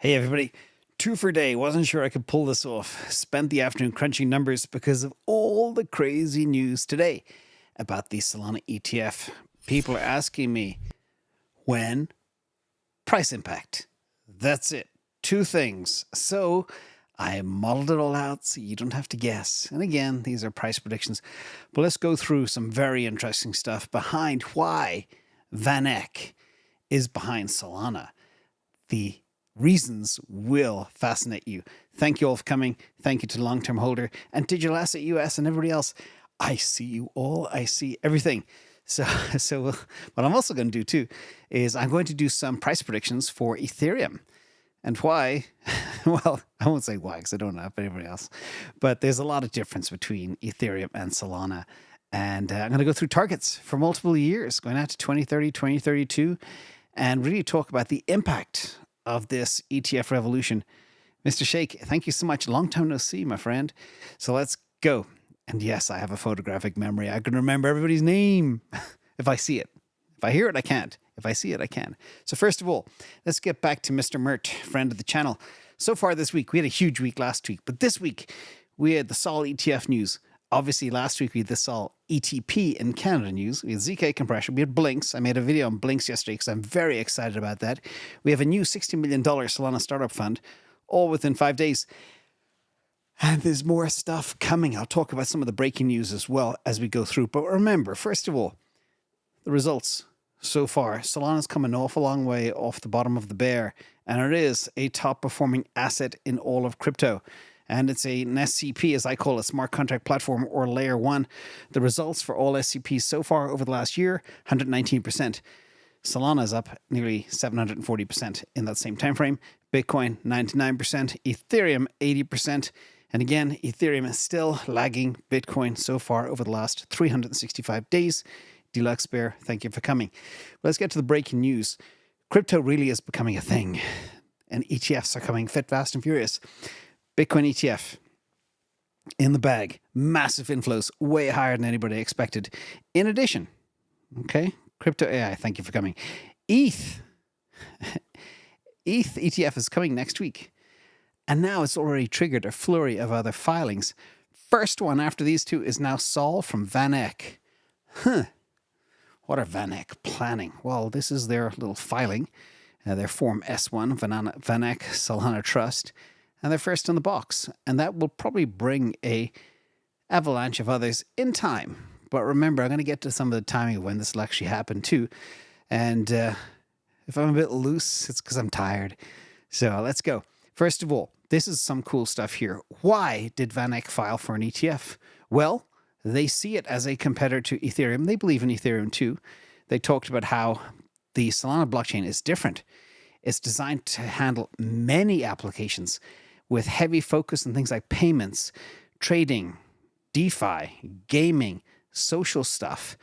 Hey everybody, two for a day. Wasn't sure I could pull this off. Spent the afternoon crunching numbers because of all the crazy news today about the Solana ETF. People are asking me, when? Price impact. That's it. Two things. So I modeled it all out so you don't have to guess. And again, these are price predictions. But let's go through some very interesting stuff behind why VanEck is behind Solana. The reasons will fascinate you. Thank you all for coming. Thank you to Long-Term Holder and Digital Asset US and everybody else. I see you all. I see everything. So what I'm also going to do too is I'm going to do some price predictions for Ethereum. And why? Well, I won't say why because I don't know anybody else. But there's a lot of difference between Ethereum and Solana. And I'm going to go through targets for multiple years, going out to 2030, 2032, and really talk about the impact of this ETF revolution. Mr. Shake, thank you so much. Long time no see, my friend. So let's go. And yes, I have a photographic memory. I can remember everybody's name if I see it. If I hear it, I can't. If I see it, I can. So first of all, let's get back to Mr. Mert, friend of the channel. So far this week, we had a huge week last week, but this week we had the SOL ETF news. Obviously, last week we had the SOL ETP in Canada news. We had ZK compression. We had Blinks. I made a video on Blinks yesterday because I'm very excited about that. We have a new $60 million Solana startup fund, all within 5 days. And there's more stuff coming. I'll talk about some of the breaking news as well as we go through. But remember, first of all, the results so far. Solana's come an awful long way off the bottom of the bear, and it is a top performing asset in all of crypto. And it's an SCP, as I call it, smart contract platform, or layer one. The results for all SCPs so far over the last year, 119%. Solana is up nearly 740% in that same time frame. Bitcoin, 99%. Ethereum, 80%. And again, Ethereum is still lagging Bitcoin so far over the last 365 days. Deluxe Bear, thank you for coming. Let's get to the breaking news. Crypto really is becoming a thing, and ETFs are coming fit, fast, and furious. Bitcoin ETF in the bag, massive inflows, way higher than anybody expected. In addition, okay, crypto AI, thank you for coming. ETH ETF is coming next week, and now it's already triggered a flurry of other filings. First one after these two is now SOL from VanEck. What are VanEck planning? Well, this is their little filing, their Form S1, VanEck Solana Trust. And they're first in the box. And that will probably bring a avalanche of others in time. But remember, I'm going to get to some of the timing of when this will actually happen too. And if I'm a bit loose, it's because I'm tired. So let's go. First of all, this is some cool stuff here. Why did VanEck file for an ETF? Well, they see it as a competitor to Ethereum. They believe in Ethereum too. They talked about how the Solana blockchain is different. It's designed to handle many applications with heavy focus on things like payments, trading, DeFi, gaming, social stuff.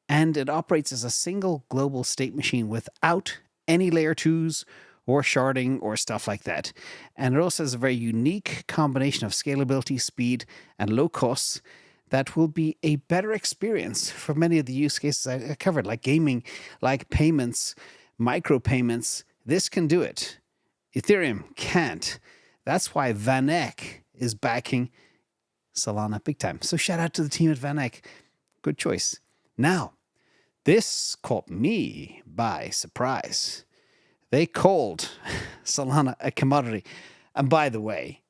And it operates as a single global state machine without any layer twos or sharding or stuff like that. And it also has a very unique combination of scalability, speed, and low costs that will be a better experience for many of the use cases I covered, like gaming, like payments, micropayments. This can do it. Ethereum can't. That's why VanEck is backing Solana big time. So shout out to the team at VanEck. Good choice. Now, this caught me by surprise. They called Solana a commodity. And by the way,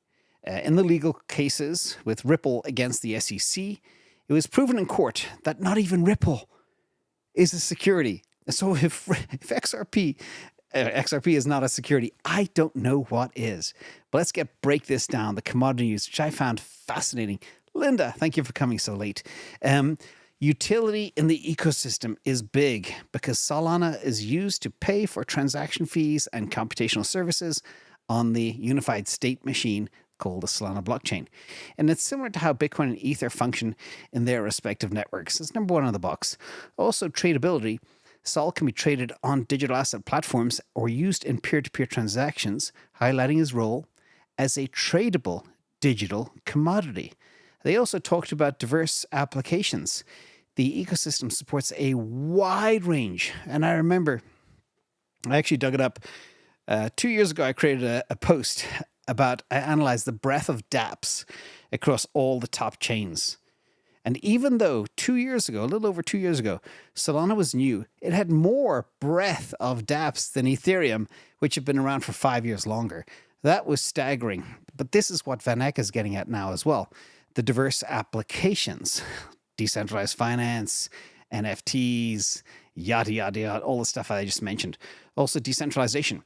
in the legal cases with Ripple against the SEC, it was proven in court that not even Ripple is a security. So if XRP is not a security, I don't know what is. But let's break this down, the commodity use, which I found fascinating. Linda, thank you for coming so late. Utility in the ecosystem is big because Solana is used to pay for transaction fees and computational services on the unified state machine called the Solana blockchain. And it's similar to how Bitcoin and Ether function in their respective networks. It's number one on the box. Also, tradability. SOL can be traded on digital asset platforms or used in peer-to-peer transactions, highlighting his role as a tradable digital commodity. They also talked about diverse applications. The ecosystem supports a wide range. And I remember, I actually dug it up 2 years ago, I created a post about, I analyzed the breadth of dApps across all the top chains. And even though 2 years ago, a little over 2 years ago, Solana was new, it had more breadth of dApps than Ethereum, which have been around for 5 years longer. That was staggering. But this is what VanEck is getting at now as well. The diverse applications, decentralized finance, NFTs, yada, yada, yada, all the stuff I just mentioned. Also, decentralization.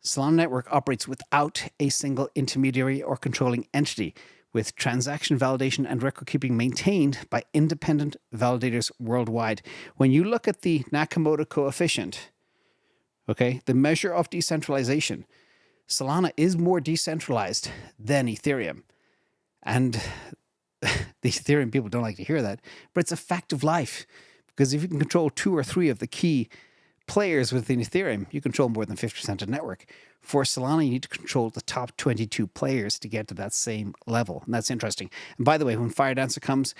Solana network operates without a single intermediary or controlling entity, with transaction validation and record keeping maintained by independent validators worldwide. When you look at the Nakamoto coefficient, okay, the measure of decentralization, Solana is more decentralized than Ethereum. And the Ethereum people don't like to hear that, but it's a fact of life. Because if you can control 2 or 3 of the key players within Ethereum, you control more than 50% of the network. For Solana, you need to control the top 22 players to get to that same level. And that's interesting. And by the way, when FireDancer comes,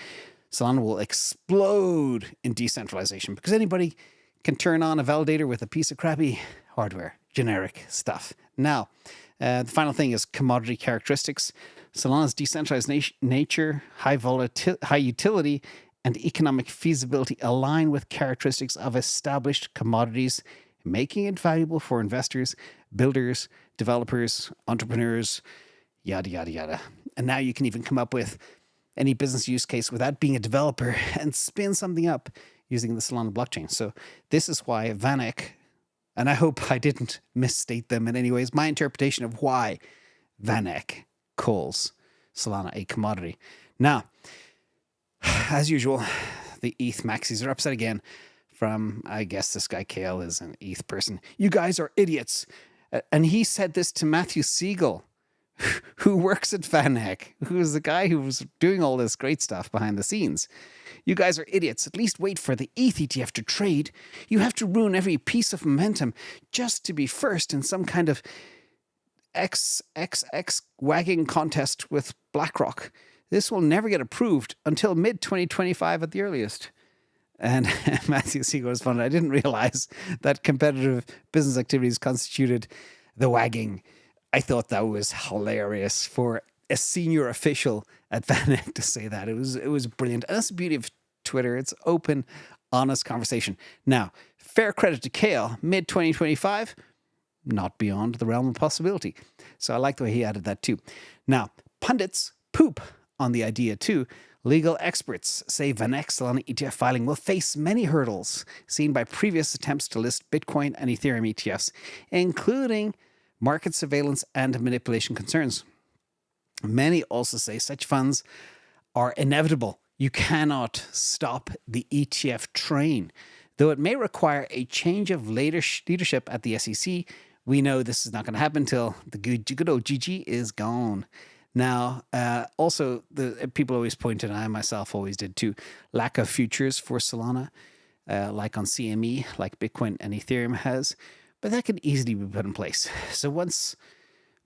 Solana will explode in decentralization because anybody can turn on a validator with a piece of crappy hardware, generic stuff. Now, the final thing is commodity characteristics. Solana's decentralized nature, high utility, and economic feasibility align with characteristics of established commodities, making it valuable for investors, builders, developers, entrepreneurs, yada, yada, yada. And now you can even come up with any business use case without being a developer and spin something up using the Solana blockchain. So this is why VanEck, and I hope I didn't misstate them in any ways, my interpretation of why VanEck calls Solana a commodity. Now, as usual, the ETH Maxis are upset again from, I guess this guy Kale is an ETH person. You guys are idiots. And he said this to Matthew Siegel, who works at VanEck, who is the guy who was doing all this great stuff behind the scenes. You guys are idiots. At least wait for the ETH ETF to trade. You have to ruin every piece of momentum just to be first in some kind of XXX wagging contest with BlackRock. This will never get approved until mid-2025 at the earliest. And Matthew Siegel responded, I didn't realize that competitive business activities constituted the wagging. I thought that was hilarious for a senior official at VanEck to say that. It was brilliant. And that's the beauty of Twitter. It's open, honest conversation. Now, fair credit to Kale, mid-2025, not beyond the realm of possibility. So I like the way he added that too. Now, pundits poop on the idea too. Legal experts say VanEck Solana ETF filing will face many hurdles seen by previous attempts to list Bitcoin and Ethereum ETFs, including market surveillance and manipulation concerns. Many also say such funds are inevitable. You cannot stop the ETF train. Though it may require a change of leadership at the SEC, we know this is not going to happen until the good old GG is gone. Now, also, the people always pointed, and I myself always did too, lack of futures for Solana, like on CME, like Bitcoin and Ethereum has, but that can easily be put in place. So once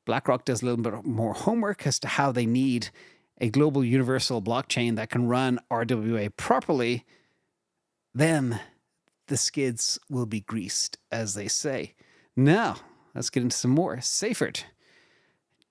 BlackRock does a little bit more homework as to how they need a global universal blockchain that can run RWA properly, then the skids will be greased, as they say. Now, let's get into some more. Seyffart.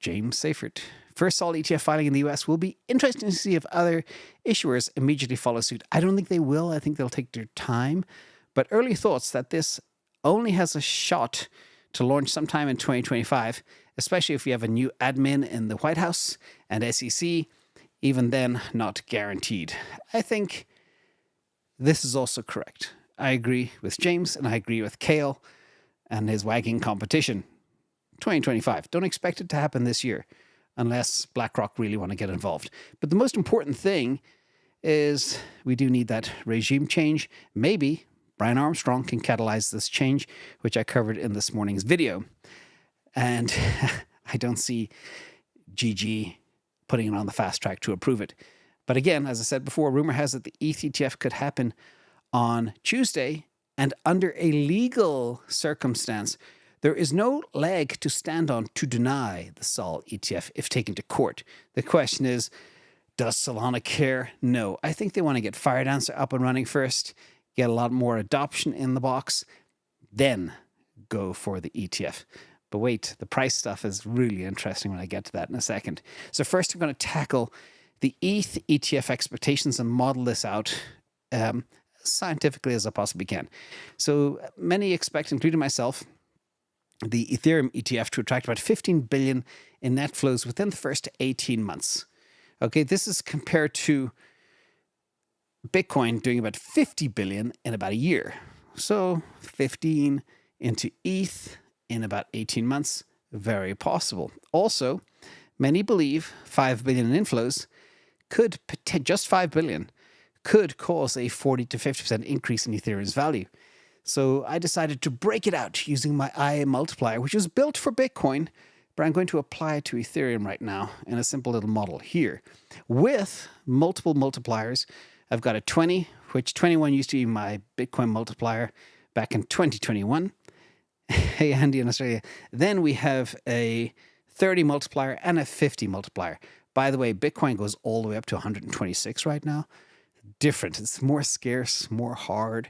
James Seyffart. First SOL ETF filing in the US will be interesting to see if other issuers immediately follow suit. I don't think they will. I think they'll take their time. But early thoughts that this only has a shot to launch sometime in 2025, especially if we have a new admin in the White House and SEC, even then, not guaranteed. I think this is also correct. I agree with James and I agree with Kale and his wagging competition. 2025. Don't expect it to happen this year unless BlackRock really want to get involved. But the most important thing is we do need that regime change. Maybe Brian Armstrong can catalyze this change, which I covered in this morning's video. And I don't see GG putting it on the fast track to approve it. But again, as I said before, rumor has it the ETH ETF could happen on Tuesday, and under a legal circumstance, there is no leg to stand on to deny the SOL ETF if taken to court. The question is, does Solana care? No. I think they want to get FireDancer up and running first, get a lot more adoption in the box, then go for the ETF. But wait, the price stuff is really interesting when I get to that in a second. So first I'm going to tackle the ETH ETF expectations and model this out scientifically as I possibly can. So many expect, including myself, the Ethereum ETF to attract about 15 billion in net flows within the first 18 months. Okay, this is compared to Bitcoin doing about 50 billion in about a year. So 15 into ETH in about 18 months, very possible. Also, many believe 5 billion in inflows could, just 5 billion, could cause a 40 to 50% increase in Ethereum's value. So I decided to break it out using my IA Multiplier, which is built for Bitcoin, but I'm going to apply it to Ethereum right now in a simple little model here. With multiple multipliers, I've got a 20, which 21 used to be my Bitcoin multiplier back in 2021. Hey, Andy in Australia. Then we have a 30 multiplier and a 50 multiplier. By the way, Bitcoin goes all the way up to 126 right now. Different. It's more scarce, more hard,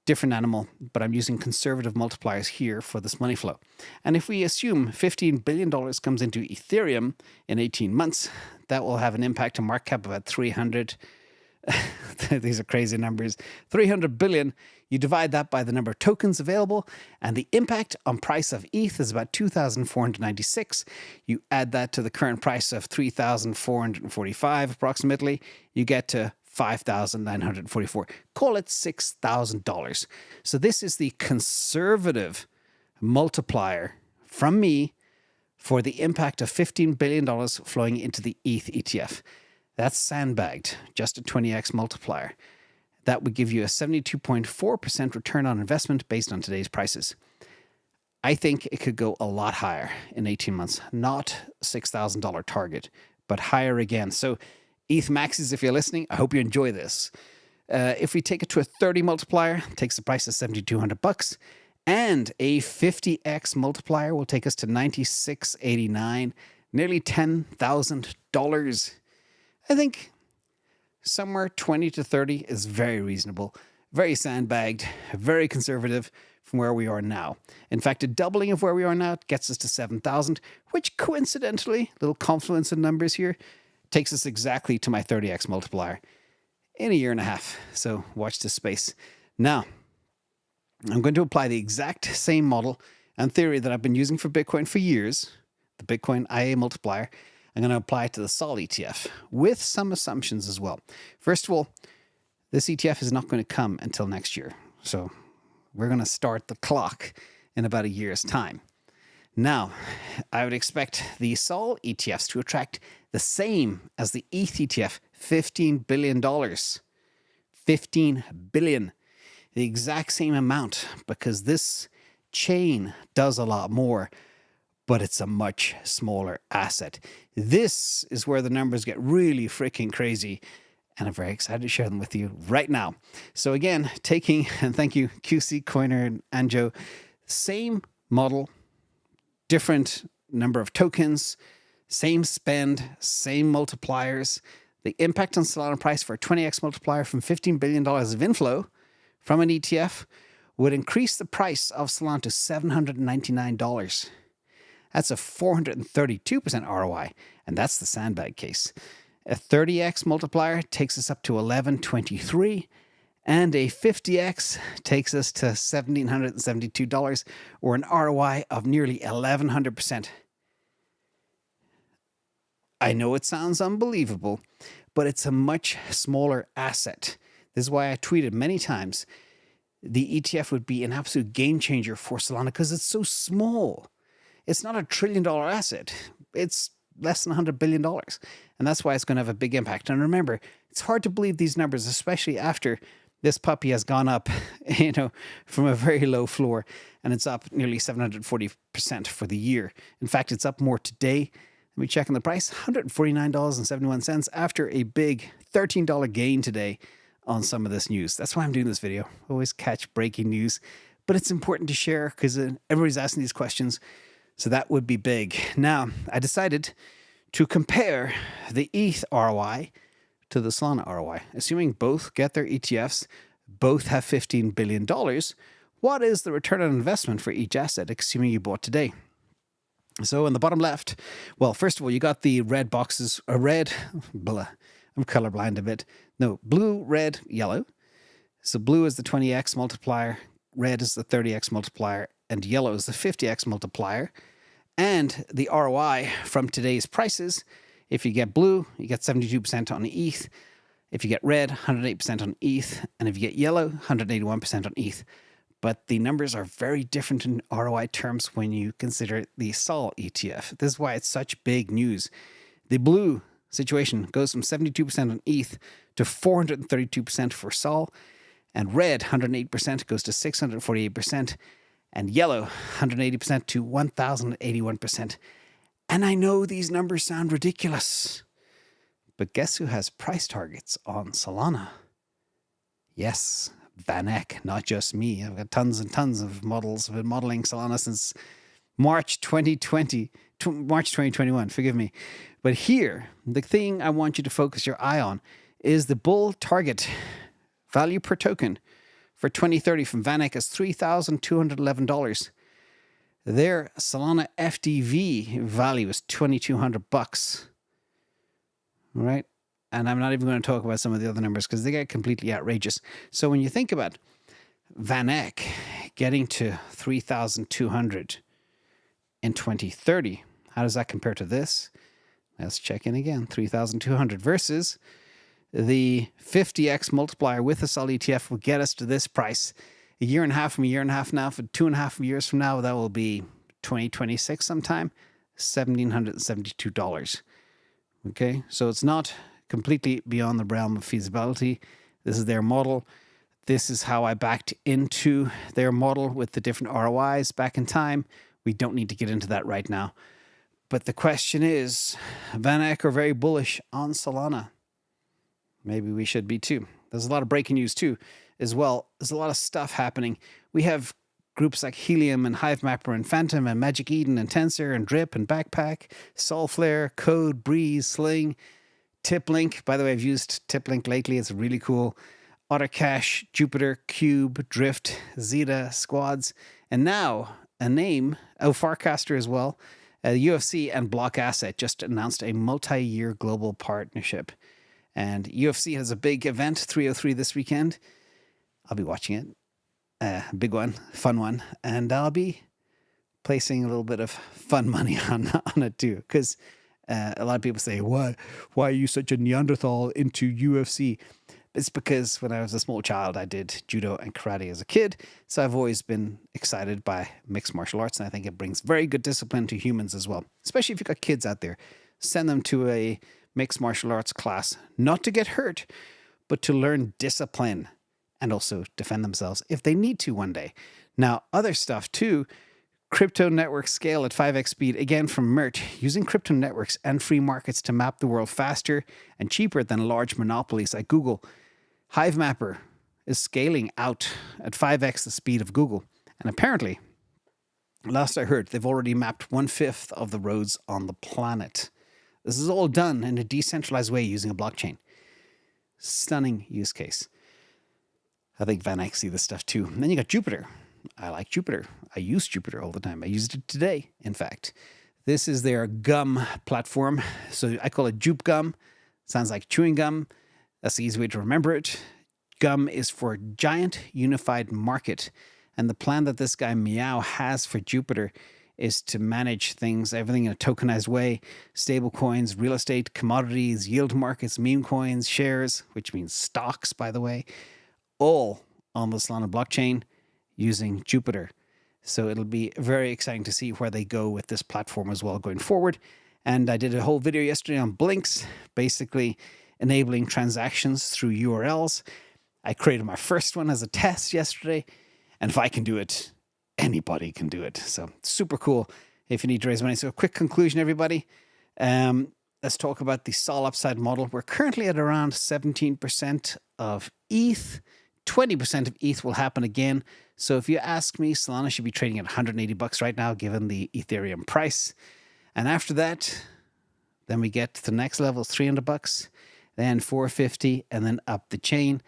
different animal, but I'm using conservative multipliers here for this money flow. And if we assume $15 billion comes into Ethereum in 18 months, that will have an impact on market cap of about 300. These are crazy numbers. 300 billion. You divide that by the number of tokens available, and the impact on price of ETH is about 2,496. You add that to the current price of 3,445 approximately. You get to 5,944. Call it $6,000. So this is the conservative multiplier from me for the impact of $15 billion flowing into the ETH ETF. That's sandbagged, just a 20x multiplier. That would give you a 72.4% return on investment based on today's prices. I think it could go a lot higher in 18 months, not $6,000 target, but higher again. So ETH Maxis, if you're listening, I hope you enjoy this. If we take it to a 30 multiplier, it takes the price of $7,200, and a 50x multiplier will take us to $96.89, nearly $10,000. I think somewhere 20 to 30 is very reasonable, very sandbagged, very conservative from where we are now. In fact, a doubling of where we are now gets us to 7,000, which coincidentally, little confluence in numbers here, takes us exactly to my 30x multiplier in a year and a half. So watch this space. Now, I'm going to apply the exact same model and theory that I've been using for Bitcoin for years, the Bitcoin IA multiplier. I'm going to apply it to the SOL ETF with some assumptions as well. First of all, this ETF is not going to come until next year. So we're going to start the clock in about a year's time. Now, I would expect the SOL ETFs to attract the same as the ETH ETF, $15 billion. $15 billion. The exact same amount, because this chain does a lot more, but it's a much smaller asset. This is where the numbers get really freaking crazy, and I'm very excited to share them with you right now. So again, taking, and thank you, QC, Coiner, and Joe, same model, different number of tokens, same spend, same multipliers. The impact on Solana price for a 20x multiplier from $15 billion of inflow from an ETF would increase the price of Solana to $799. That's a 432% ROI, and that's the sandbag case. A 30x multiplier takes us up to $1,123, and a 50x takes us to $1,772, or an ROI of nearly 1,100%. I know it sounds unbelievable, but it's a much smaller asset. This is why I tweeted many times the ETF would be an absolute game changer for Solana because it's so small. It's not $1 trillion asset. It's less than $100 billion. And that's why it's going to have a big impact. And remember, it's hard to believe these numbers, especially after this puppy has gone up, from a very low floor, and it's up nearly 740% for the year. In fact, it's up more today. Let me check on the price, $149.71 after a big $13 gain today on some of this news. That's why I'm doing this video. Always catch breaking news, but it's important to share because everybody's asking these questions. So that would be big. Now, I decided to compare the ETH ROI to the Solana ROI. Assuming both get their ETFs, both have $15 billion, what is the return on investment for each asset, assuming you bought today? So in the bottom left, well, first of all, you got the red boxes, blah, I'm colorblind a bit. No, blue, red, yellow. So blue is the 20x multiplier, red is the 30x multiplier, and yellow is the 50x multiplier. And the ROI from today's prices, if you get blue, you get 72% on ETH. If you get red, 108% on ETH. And if you get yellow, 181% on ETH. But the numbers are very different in ROI terms when you consider the SOL ETF. This is why it's such big news. The blue situation goes from 72% on ETH to 432% for SOL. And red, 108%, goes to 648%. And yellow, 180% to 1,081%. And I know these numbers sound ridiculous. But guess who has price targets on Solana? Yes, VanEck, not just me. I've got tons and tons of models. I've been modeling Solana since March 2021, forgive me. But here, the thing I want you to focus your eye on is the bull target value per token for 2030 from VanEck is $3,211. Their Solana FDV value is $2,200. All right. And I'm not even going to talk about some of the other numbers because they get completely outrageous. So when you think about VanEck getting to 3,200 in 2030, how does that compare to this? Let's check in again. 3,200 versus the 50x multiplier with the SOL ETF will get us to this price. A year and a half from a year and a half now, for 2.5 years from now, that will be 2026 sometime, $1,772. Okay, so it's not completely beyond the realm of feasibility. This is their model. This is how I backed into their model with the different ROIs back in time. We don't need to get into that right now. But the question is, VanEck are very bullish on Solana. Maybe we should be too. There's a lot of breaking news too as well. There's a lot of stuff happening. We have groups like Helium and HiveMapper and Phantom and Magic Eden and Tensor and Drip and Backpack, Solflare, Code, Breeze, Sling, TipLink. By the way, I've used TipLink lately. It's really cool. Ottercash, Jupiter, Cube, Drift, Zeta, Squads, and now a name, Farcaster as well. UFC and BlockAsset just announced a multi-year global partnership. And UFC has a big event, 303 this weekend. I'll be watching it. Big one, fun one. And I'll be placing a little bit of fun money on it too. Because a lot of people say, why are you such a Neanderthal into UFC? It's because when I was a small child, I did judo and karate as a kid. So I've always been excited by mixed martial arts. And I think it brings very good discipline to humans as well. Especially if you've got kids out there. Send them to a mixed martial arts class, not to get hurt, but to learn discipline and also defend themselves if they need to one day. Now, other stuff too. Crypto network scale at 5x speed, again from Mert, using crypto networks and free markets to map the world faster and cheaper than large monopolies like Google. HiveMapper is scaling out at 5x the speed of Google. And apparently, last I heard, they've already mapped 1/5 of the roads on the planet. This is all done in a decentralized way using a blockchain. Stunning use case. I think VanEck see this stuff too. And then you got Jupiter. I like Jupiter. I use Jupiter all the time. I used it today, in fact. This is their gum platform. So I call it Jupe Gum. Sounds like chewing gum. That's the easy way to remember it. GUM is for Giant Unified Market. And the plan that this guy Meow has for Jupiter is to manage things, everything in a tokenized way, stable coins, real estate, commodities, yield markets, meme coins, shares, which means stocks, by the way, all on the Solana blockchain using Jupiter. So it'll be very exciting to see where they go with this platform as well going forward. And I did a whole video yesterday on Blinks, basically enabling transactions through URLs. I created my first one as a test yesterday. And if I can do it, anybody can do it. So super cool if you need to raise money. So a quick conclusion, everybody. Let's talk about the SOL upside model. We're currently at around 17% of ETH. 20% of ETH will happen again. So if you ask me, Solana should be trading at $180 right now, given the Ethereum price. And after that, then we get to the next level, $300, then $450, and then up the chain.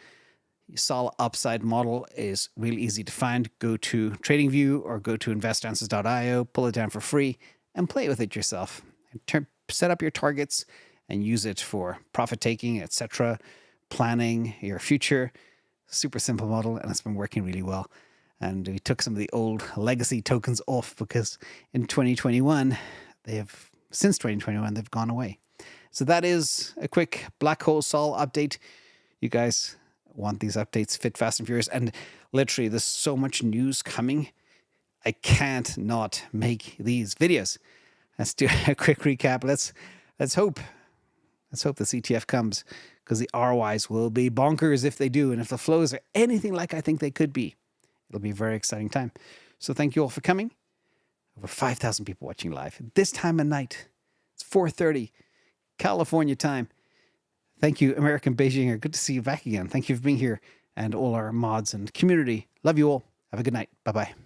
SOL upside model is really easy to find. Go to TradingView or go to InvestAnswers.io, pull it down for free, and play with it yourself. Set up your targets and use it for profit taking, etc., planning your future. Super simple model, and it's been working really well. And we took some of the old legacy tokens off because in 2021, since 2021, they've gone away. So that is a quick black hole SOL update. You guys want these updates fit, fast, and furious. And literally, there's so much news coming. I can't not make these videos. Let's do a quick recap. Let's hope this ETF comes, because the ROIs will be bonkers if they do. And if the flows are anything like I think they could be, it'll be a very exciting time. So thank you all for coming. Over 5,000 people watching live. This time of night, it's 4:30 California time. Thank you, American Beijinger. Good to see you back again. Thank you for being here, and all our mods and community. Love you all. Have a good night. Bye-bye.